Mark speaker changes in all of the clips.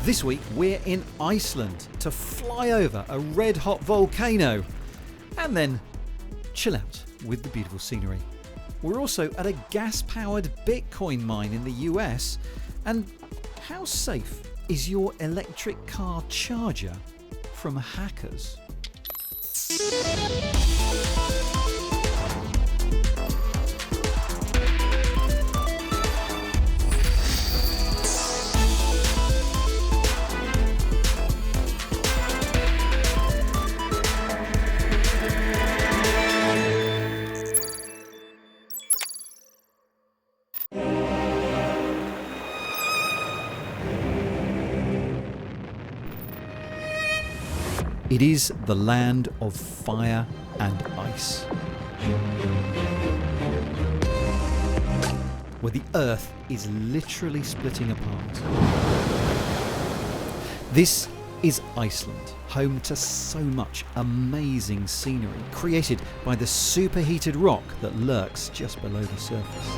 Speaker 1: This week we're in Iceland to fly over a red-hot volcano and then chill out with the beautiful scenery. We're also at a gas-powered Bitcoin mine in the US. And how safe is your electric car charger from hackers? It is the land of fire and ice, where the earth is literally splitting apart. This is Iceland, home to so much amazing scenery created by the superheated rock that lurks just below the surface.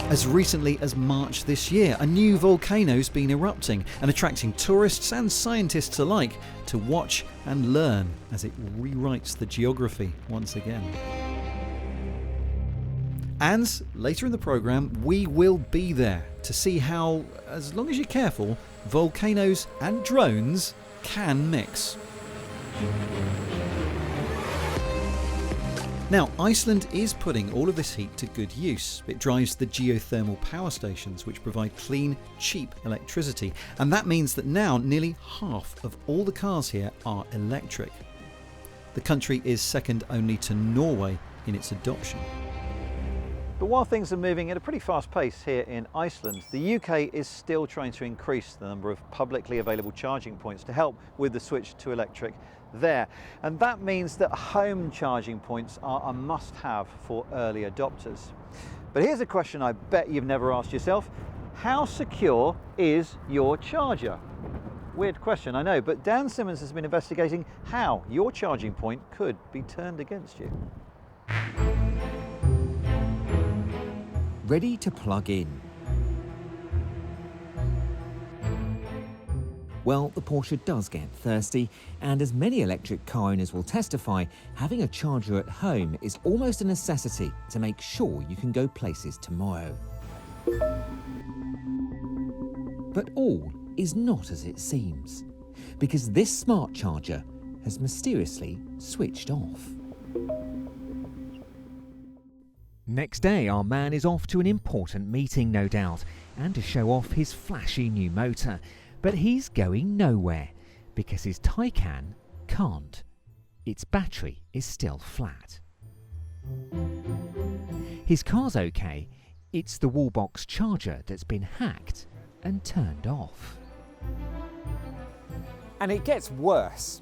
Speaker 1: As recently as March this year, a new volcano's been erupting and attracting tourists and scientists alike to watch and learn as it rewrites the geography once again. And later in the programme, we will be there to see how, as long as you're careful, volcanoes and drones can mix. Now, Iceland is putting all of this heat to good use. It drives the geothermal power stations, which provide clean, cheap electricity. And that means that now nearly half of all the cars here are electric. The country is second only to Norway in its adoption. But while things are moving at a pretty fast pace here in Iceland, the UK is still trying to increase the number of publicly available charging points to help with the switch to electric there. And that means that home charging points are a must-have for early adopters. But here's a question I bet you've never asked yourself. How secure is your charger? Weird question, I know, but Dan Simmons has been investigating how your charging point could be turned against you.
Speaker 2: Ready to plug in. Well, the Porsche does get thirsty, and as many electric car owners will testify, having a charger at home is almost a necessity to make sure you can go places tomorrow. But all is not as it seems, because this smart charger has mysteriously switched off. Next day, our man is off to an important meeting, no doubt, and to show off his flashy new motor. But he's going nowhere, because his Taycan can't. Its battery is still flat. His car's okay, it's the wallbox charger that's been hacked and turned off.
Speaker 3: And it gets worse.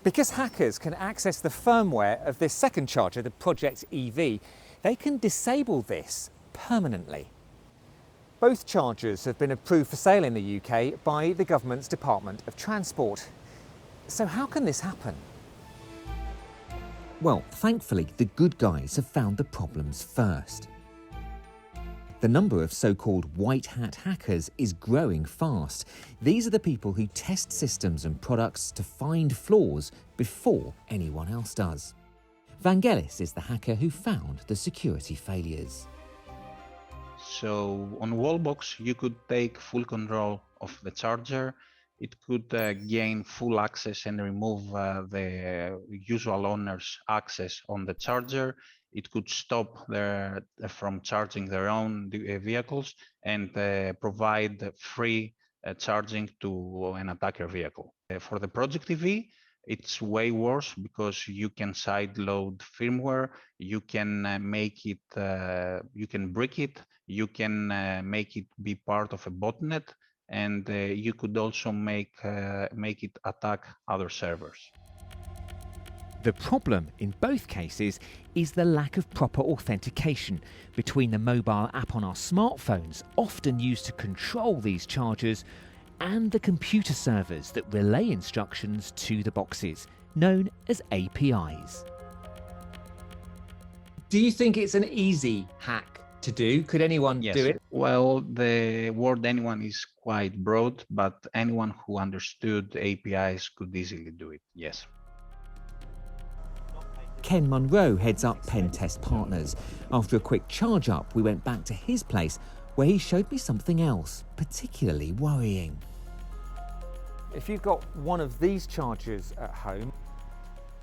Speaker 3: Because hackers can access the firmware of this second charger, the Project EV, they can disable this permanently. Both chargers have been approved for sale in the UK by the government's Department of Transport. So how can this happen?
Speaker 2: Well, thankfully, the good guys have found the problems first. The number of so-called white hat hackers is growing fast. These are the people who test systems and products to find flaws before anyone else does. Vangelis is the hacker who found the security failures.
Speaker 4: So on Wallbox, you could take full control of the charger. It could gain full access and remove the usual owner's access on the charger. It could stop from charging their own vehicles and provide free charging to an attacker vehicle. For the Project EV, it's way worse because you can sideload firmware, you can make it, you can brick it, you can make it be part of a botnet, and you could also make it attack other servers.
Speaker 3: The problem in both cases is the lack of proper authentication between the mobile app on our smartphones, often used to control these chargers, and the computer servers that relay instructions to the boxes, known as APIs.
Speaker 5: Do you think it's an easy hack to do? Could anyone
Speaker 4: Yes.
Speaker 5: do it?
Speaker 4: Well, the word anyone is quite broad, but anyone who understood APIs could easily do it, yes.
Speaker 2: Ken Munro heads up Pen Test Partners. After a quick charge up, we went back to his place where he showed me something else, particularly worrying.
Speaker 3: If you've got one of these chargers at home,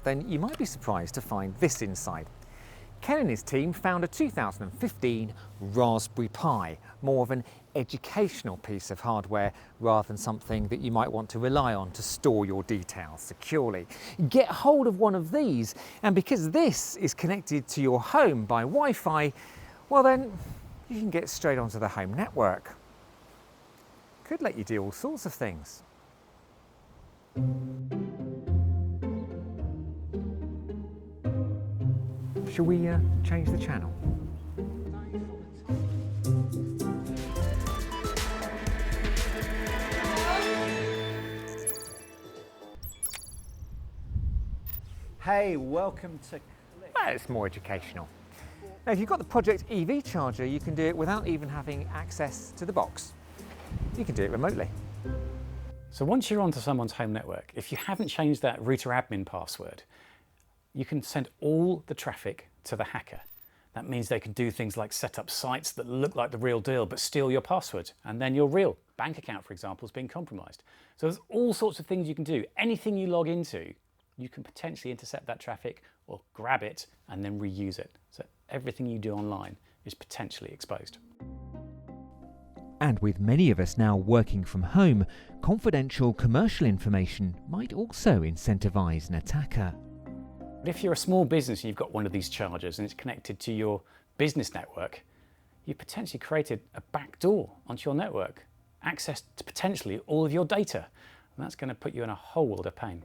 Speaker 3: then you might be surprised to find this inside. Ken and his team found a 2015 Raspberry Pi, more of an educational piece of hardware rather than something that you might want to rely on to store your details securely. Get hold of one of these, and because this is connected to your home by Wi-Fi, well then, you can get straight onto the home network. Could let you do all sorts of things. Shall we change the channel? Hey, welcome to... Well, it's more educational. Now, if you've got the Project EV charger, you can do it without even having access to the box. You can do it remotely.
Speaker 5: So once you're onto someone's home network, if you haven't changed that router admin password, you can send all the traffic to the hacker. That means they can do things like set up sites that look like the real deal but steal your password, and then your real bank account, for example, is being compromised. So there's all sorts of things you can do. Anything you log into, you can potentially intercept that traffic or grab it and then reuse it. So everything you do online is potentially exposed.
Speaker 3: And with many of us now working from home, confidential commercial information might also incentivize an attacker.
Speaker 5: If you're a small business and you've got one of these chargers and it's connected to your business network, you've potentially created a backdoor onto your network, access to potentially all of your data, and that's going to put you in a whole world of pain.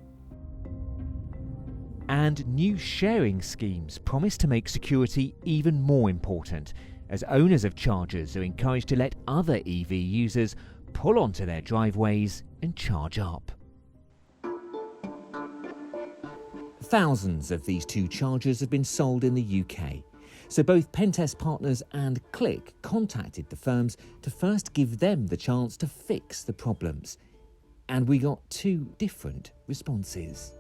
Speaker 3: And new sharing schemes promise to make security even more important, as owners of chargers are encouraged to let other EV users pull onto their driveways and charge up.
Speaker 2: Thousands of these two chargers have been sold in the UK. So both Pentest Partners and Click contacted the firms to first give them the chance to fix the problems. And we got two different responses.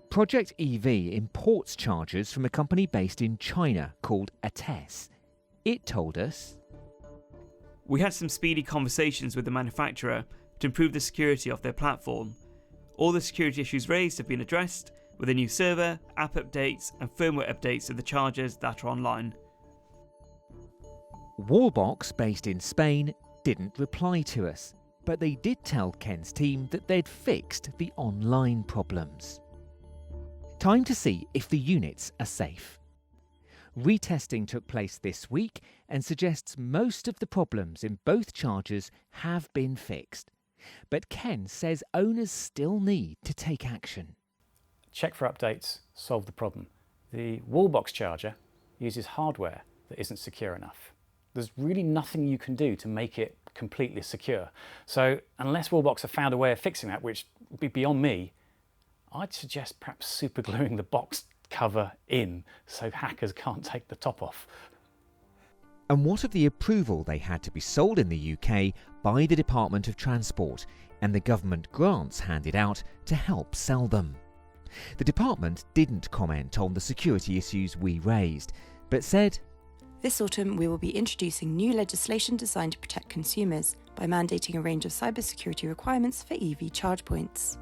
Speaker 3: Project EV imports chargers from a company based in China called Attess. It told us,
Speaker 6: "We had some speedy conversations with the manufacturer to improve the security of their platform. All the security issues raised have been addressed with a new server, app updates and firmware updates of the chargers that are online."
Speaker 3: Wallbox, based in Spain, didn't reply to us, but they did tell Ken's team that they'd fixed the online problems. Time to see if the units are safe. Retesting took place this week and suggests most of the problems in both chargers have been fixed. But Ken says owners still need to take action.
Speaker 5: Check for updates, solve the problem. The Wallbox charger uses hardware that isn't secure enough. There's really nothing you can do to make it completely secure. So unless Wallbox have found a way of fixing that, which would be beyond me, I'd suggest perhaps supergluing the box cover in so hackers can't take the top off.
Speaker 3: And what of the approval they had to be sold in the UK by the Department of Transport and the government grants handed out to help sell them? The department didn't comment on the security issues we raised, but said,
Speaker 7: "This autumn we will be introducing new legislation designed to protect consumers by mandating a range of cybersecurity requirements for EV charge points."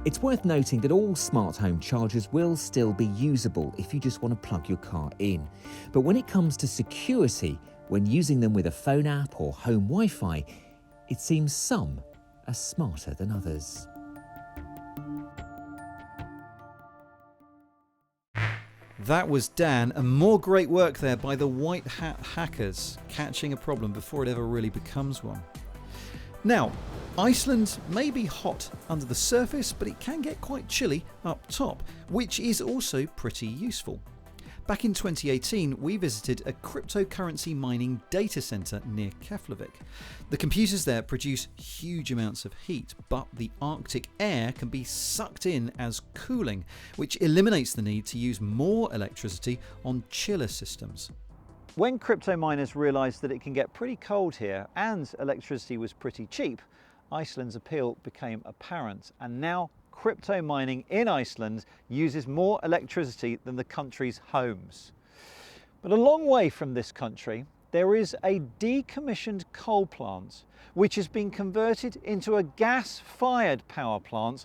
Speaker 2: It's worth noting that all smart home chargers will still be usable if you just want to plug your car in. But when it comes to security, when using them with a phone app or home Wi-Fi, it seems some are smarter than others.
Speaker 1: That was Dan, and more great work there by the white hat hackers, catching a problem before it ever really becomes one. Now, Iceland may be hot under the surface, but it can get quite chilly up top, which is also pretty useful. Back in 2018, we visited a cryptocurrency mining data center near Keflavik. The computers there produce huge amounts of heat, but the Arctic air can be sucked in as cooling, which eliminates the need to use more electricity on chiller systems. When crypto miners realised that it can get pretty cold here and electricity was pretty cheap, Iceland's appeal became apparent, and now crypto mining in Iceland uses more electricity than the country's homes. But a long way from this country, there is a decommissioned coal plant which has been converted into a gas-fired power plant,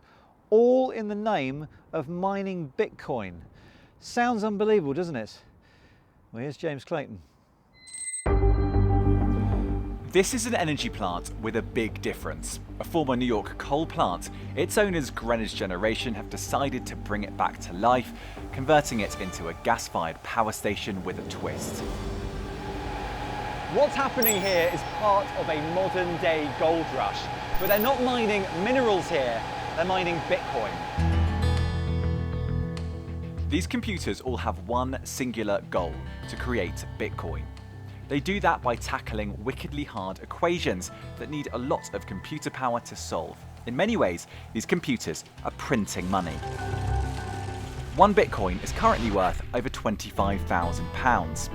Speaker 1: all in the name of mining Bitcoin. Sounds unbelievable, doesn't it? Well, here's James Clayton.
Speaker 8: This is an energy plant with a big difference. A former New York coal plant. Its owners, Greenwich Generation, have decided to bring it back to life, converting it into a gas-fired power station with a twist.
Speaker 9: What's happening here is part of a modern-day gold rush, but they're not mining minerals here, they're mining Bitcoin.
Speaker 8: These computers all have one singular goal: to create Bitcoin. They do that by tackling wickedly hard equations that need a lot of computer power to solve. In many ways, these computers are printing money. One Bitcoin is currently worth over £25,000,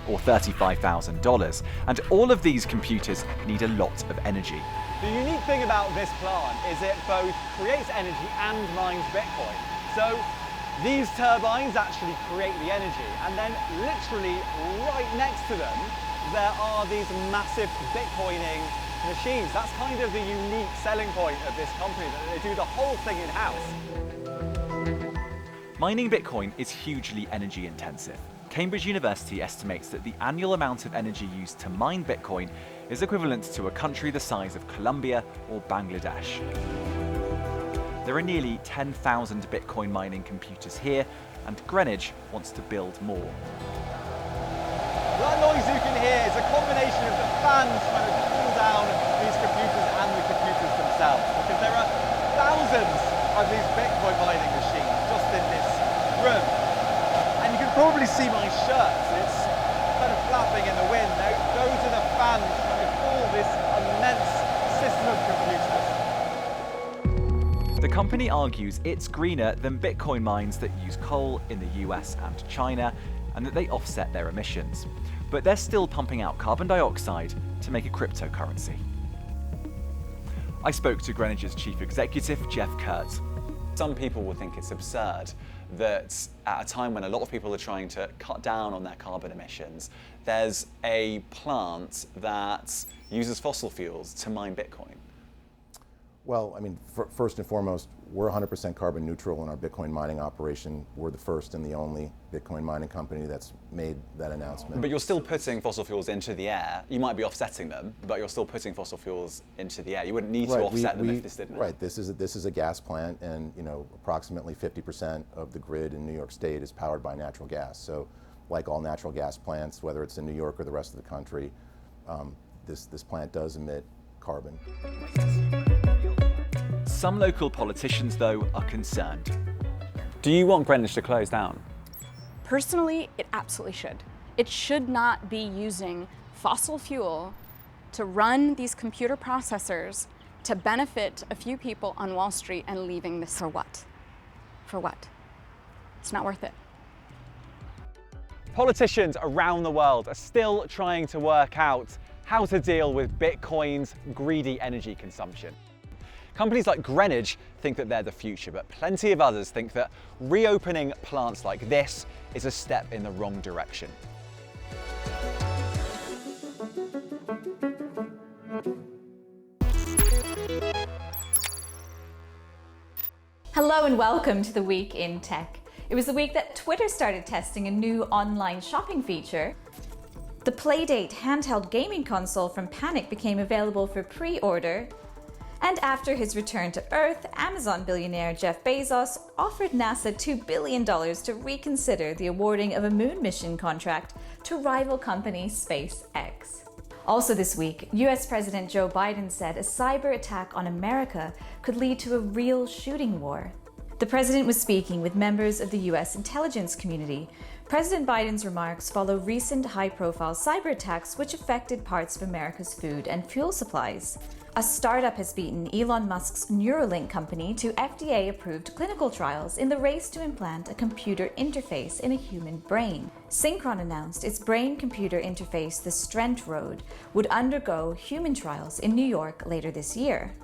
Speaker 8: or $35,000, and all of these computers need a lot of energy.
Speaker 9: The unique thing about this plant is it both creates energy and mines Bitcoin. So these turbines actually create the energy, and then literally right next to them there are these massive Bitcoining machines. That's kind of the unique selling point of this company, that they do the whole thing in-house.
Speaker 8: Mining Bitcoin is hugely energy intensive. Cambridge University estimates that the annual amount of energy used to mine Bitcoin is equivalent to a country the size of Colombia or Bangladesh. There are nearly 10,000 Bitcoin mining computers here, and Greenwich wants to build more.
Speaker 9: That noise you can hear is a combination of the fans trying to cool down these computers and the computers themselves, because there are thousands of these Bitcoin mining machines just in this room. And you can probably see my shirt, it's kind of flapping in the wind. Those are the fans trying to cool this immense system of computers.
Speaker 8: The company argues it's greener than Bitcoin mines that use coal in the US and China, and that they offset their emissions. But they're still pumping out carbon dioxide to make a cryptocurrency. I spoke to Greenwich's chief executive, Jeff Kurt.
Speaker 10: Some people will think it's absurd that at a time when a lot of people are trying to cut down on their carbon emissions, there's a plant that uses fossil fuels to mine Bitcoin.
Speaker 11: Well, I mean, first and foremost, we're 100% carbon neutral in our Bitcoin mining operation. We're the first and the only Bitcoin mining company that's made that announcement.
Speaker 10: But you're still putting fossil fuels into the air. You might be offsetting them, but you're still putting fossil fuels into the air. You wouldn't need to offset them if this didn't happen.
Speaker 11: Right, this is a gas plant, and approximately 50% of the grid in New York State is powered by natural gas. So, like all natural gas plants, whether it's in New York or the rest of the country, this plant does emit carbon.
Speaker 8: Some local politicians, though, are concerned.
Speaker 10: Do you want Greenwich to close down?
Speaker 12: Personally, it absolutely should. It should not be using fossil fuel to run these computer processors to benefit a few people on Wall Street and leaving this for what? For what? It's not worth it.
Speaker 9: Politicians around the world are still trying to work out how to deal with Bitcoin's greedy energy consumption. Companies like Greenwich think that they're the future, but plenty of others think that reopening plants like this is a step in the wrong direction.
Speaker 13: Hello and welcome to the Week in Tech. It was the week that Twitter started testing a new online shopping feature. The Playdate handheld gaming console from Panic became available for pre-order. And after his return to Earth, Amazon billionaire Jeff Bezos offered NASA $2 billion to reconsider the awarding of a moon mission contract to rival company SpaceX. Also this week, US President Joe Biden said a cyber attack on America could lead to a real shooting war. The president was speaking with members of the US intelligence community, President Biden's remarks follow recent high-profile cyber attacks which affected parts of America's food and fuel supplies. A startup has beaten Elon Musk's Neuralink company to FDA-approved clinical trials in the race to implant a computer interface in a human brain. Synchron announced its brain-computer interface, the Strent Road, would undergo human trials in New York later this year.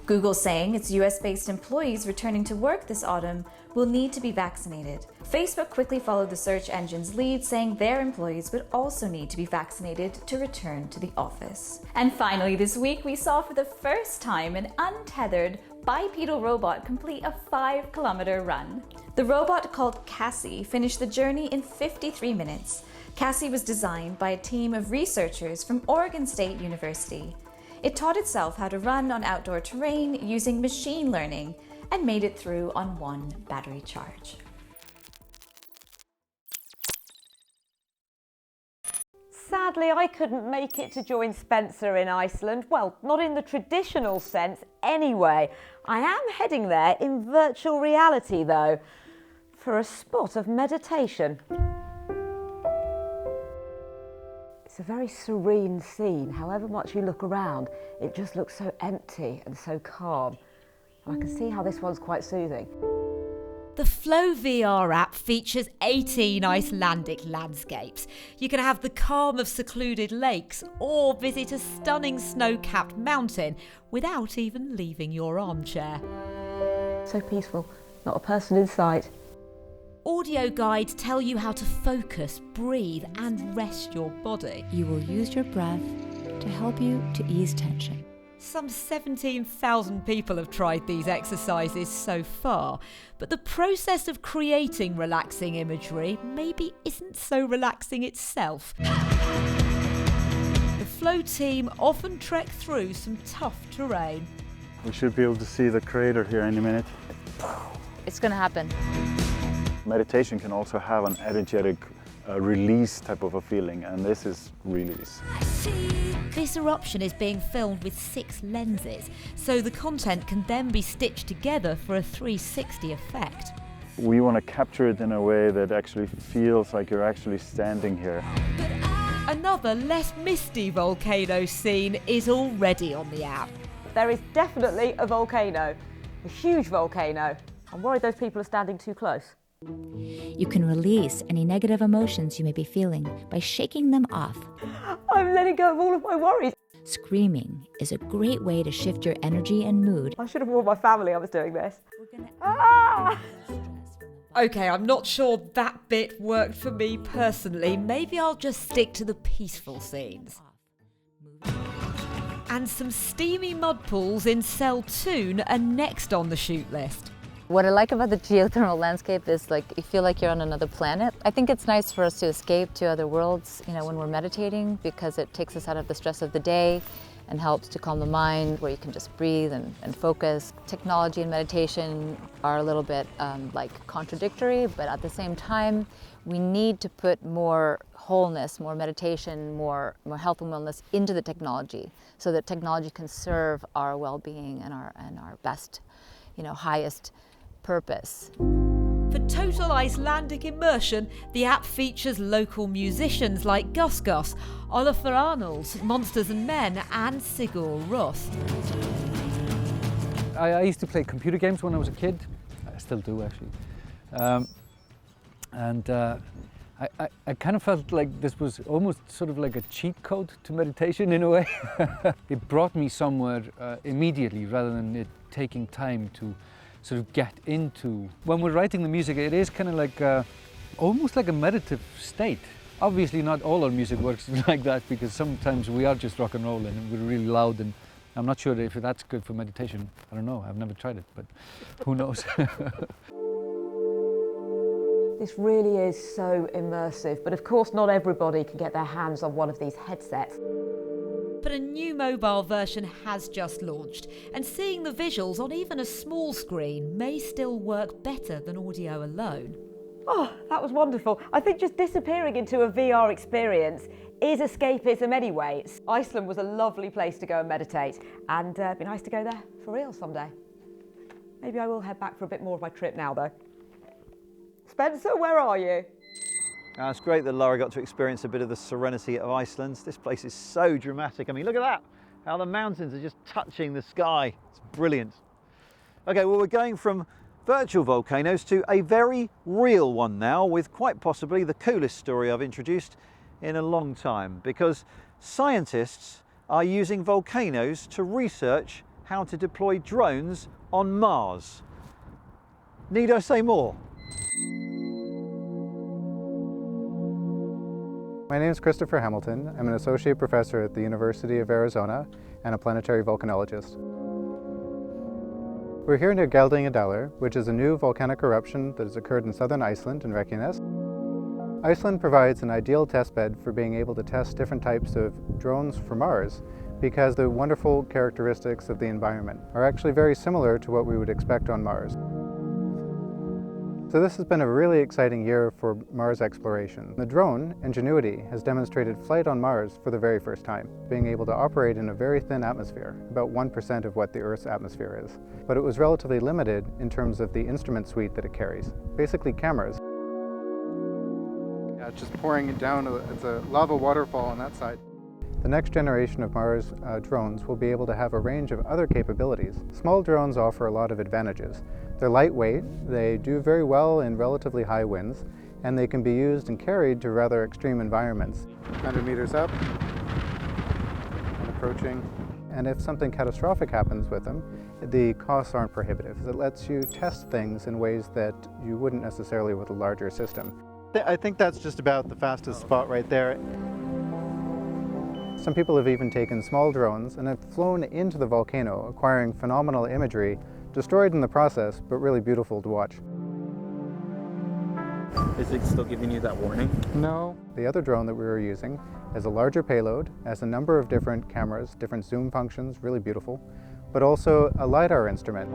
Speaker 13: Google saying its US-based employees returning to work this autumn will need to be vaccinated. Facebook quickly followed the search engine's lead, saying their employees would also need to be vaccinated to return to the office. And finally, this week we saw for the first time an untethered bipedal robot complete a 5-kilometer run. The robot, called Cassie, finished the journey in 53 minutes. Cassie was designed by a team of researchers from Oregon State University. It taught itself how to run on outdoor terrain using machine learning and made it through on 1 battery charge.
Speaker 14: Sadly, I couldn't make it to join Spencer in Iceland. Well, not in the traditional sense anyway. I am heading there in virtual reality though, for a spot of meditation. It's a very serene scene. However much you look around, it just looks so empty and so calm. And I can see how this one's quite soothing.
Speaker 15: The Flow VR app features 18 Icelandic landscapes. You can have the calm of secluded lakes or visit a stunning snow-capped mountain without even leaving your armchair.
Speaker 14: So peaceful, not a person in sight.
Speaker 15: Audio guides tell you how to focus, breathe and rest your body.
Speaker 16: You will use your breath to help you to ease tension.
Speaker 15: Some 17,000 people have tried these exercises so far, but the process of creating relaxing imagery maybe isn't so relaxing itself. The Flow team often trek through some tough terrain.
Speaker 17: We should be able to see the crater here any minute.
Speaker 16: It's going to happen.
Speaker 17: Meditation can also have an energetic release type of a feeling, and this is release.
Speaker 15: This eruption is being filmed with 6 lenses, so the content can then be stitched together for a 360 effect.
Speaker 17: We want to capture it in a way that actually feels like you're actually standing here.
Speaker 15: Another less misty volcano scene is already on the app.
Speaker 14: There is definitely a volcano, a huge volcano. I'm worried those people are standing too close.
Speaker 16: You can release any negative emotions you may be feeling by shaking them off.
Speaker 14: I'm letting go of all of my worries.
Speaker 16: Screaming is a great way to shift your energy and mood.
Speaker 14: I should have warned my family I was doing this.
Speaker 15: Okay, I'm not sure that bit worked for me personally. Maybe I'll just stick to the peaceful scenes. And some steamy mud pools in Seltoon are next on the shoot list.
Speaker 18: What I like about the geothermal landscape is you feel like you're on another planet. I think it's nice for us to escape to other worlds, when we're meditating, because it takes us out of the stress of the day and helps to calm the mind, where you can just breathe and focus. Technology and meditation are a little bit contradictory, but at the same time, we need to put more wholeness, more meditation, more health and wellness into the technology, so that technology can serve our well-being and our best, highest purpose.
Speaker 15: For total Icelandic immersion, the app features local musicians like Gus Gus, Olafur Arnalds, Monsters and Men and Sigur Rós.
Speaker 19: I used to play computer games when I was a kid. I still do actually. I kind of felt like this was almost sort of like a cheat code to meditation in a way. It brought me somewhere immediately rather than it taking time to sort of get into. When we're writing the music, it is kind of like almost like a meditative state. Obviously not all our music works like that, because sometimes we are just rock and roll and we're really loud, and I'm not sure if that's good for meditation. I don't know, I've never tried it, but who knows.
Speaker 14: This really is so immersive, but of course not everybody can get their hands on one of these headsets.
Speaker 15: But a new mobile version has just launched, and seeing the visuals on even a small screen may still work better than audio alone.
Speaker 14: Oh, that was wonderful. I think just disappearing into a VR experience is escapism anyway. Iceland was a lovely place to go and meditate, and it'd be nice to go there for real someday. Maybe I will head back for a bit more of my trip now though. Spencer, where are you?
Speaker 20: It's great that Laura got to experience a bit of the serenity of Iceland. This place is so dramatic. I mean, look at that, how the mountains are just touching the sky. It's brilliant. Okay, well, we're going from virtual volcanoes to a very real one now, with quite possibly the coolest story I've introduced in a long time, because scientists are using volcanoes to research how to deploy drones on Mars. Need I say more?
Speaker 21: My name is Christopher Hamilton. I'm an associate professor at the University of Arizona and a planetary volcanologist. We're here near Geldingadalur, which is a new volcanic eruption that has occurred in southern Iceland in Reykjanes. Iceland provides an ideal testbed for being able to test different types of drones for Mars, because the wonderful characteristics of the environment are actually very similar to what we would expect on Mars. So this has been a really exciting year for Mars exploration. The drone, Ingenuity, has demonstrated flight on Mars for the very first time, being able to operate in a very thin atmosphere, about 1% of what the Earth's atmosphere is. But it was relatively limited in terms of the instrument suite that it carries, basically cameras. Yeah, it's just pouring it down, it's a lava waterfall on that side. The next generation of Mars drones will be able to have a range of other capabilities. Small drones offer a lot of advantages. They're lightweight, they do very well in relatively high winds, and they can be used and carried to rather extreme environments. 100 meters up, and approaching. And if something catastrophic happens with them, the costs aren't prohibitive. It lets you test things in ways that you wouldn't necessarily with a larger system. I think that's just about the fastest spot right there. Some people have even taken small drones and have flown into the volcano, acquiring phenomenal imagery, destroyed in the process, but really beautiful to watch.
Speaker 22: Is it still giving you that warning?
Speaker 21: No. The other drone that we were using has a larger payload, has a number of different cameras, different zoom functions, really beautiful, but also a LiDAR instrument.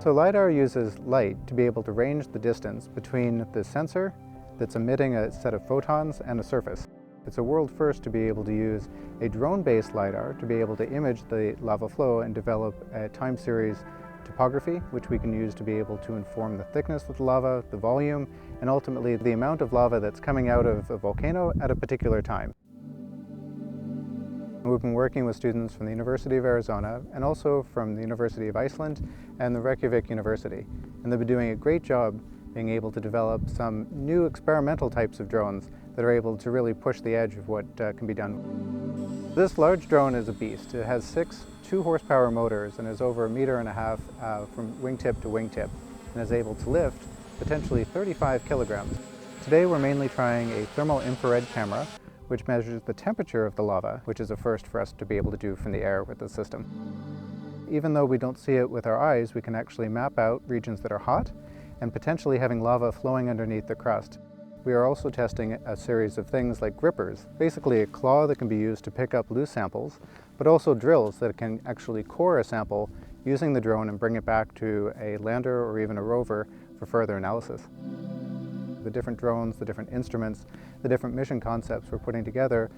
Speaker 21: So LiDAR uses light to be able to range the distance between the sensor that's emitting a set of photons and a surface. It's a world first to be able to use a drone-based LiDAR to be able to image the lava flow and develop a time series topography, which we can use to be able to inform the thickness of the lava, the volume, and ultimately the amount of lava that's coming out of a volcano at a particular time. We've been working with students from the University of Arizona and also from the University of Iceland and the Reykjavik University, and they've been doing a great job being able to develop some new experimental types of drones that are able to really push the edge of what can be done. This large drone is a beast. It has 6 2-horsepower motors and is over 1.5 meters from wingtip to wingtip, and is able to lift potentially 35 kilograms. Today we're mainly trying a thermal infrared camera which measures the temperature of the lava, which is a first for us to be able to do from the air with the system. Even though we don't see it with our eyes, we can actually map out regions that are hot and potentially having lava flowing underneath the crust. We are also testing a series of things like grippers, basically a claw that can be used to pick up loose samples, but also drills that can actually core a sample using the drone and bring it back to a lander or even a rover for further analysis. The different drones, the different instruments, the different mission concepts we're putting together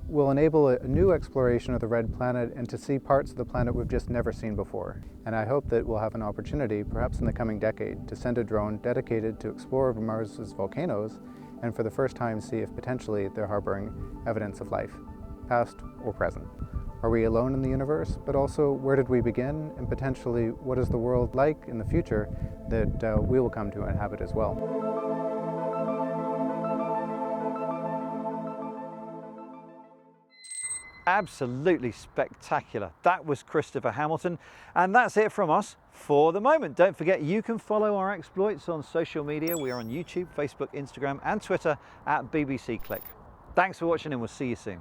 Speaker 21: will enable a new exploration of the red planet and to see parts of the planet we've just never seen before. And I hope that we'll have an opportunity, perhaps in the coming decade, to send a drone dedicated to explore Mars's volcanoes and for the first time see if potentially they're harboring evidence of life, past or present. Are we alone in the universe? But also, where did we begin? And potentially, what is the world like in the future that we will come to inhabit as well?
Speaker 20: Absolutely spectacular. That was Christopher Hamilton, and that's it from us for the moment. Don't forget, you can follow our exploits on social media. We are on YouTube, Facebook, Instagram and Twitter at BBC Click. Thanks for watching, and we'll see you soon.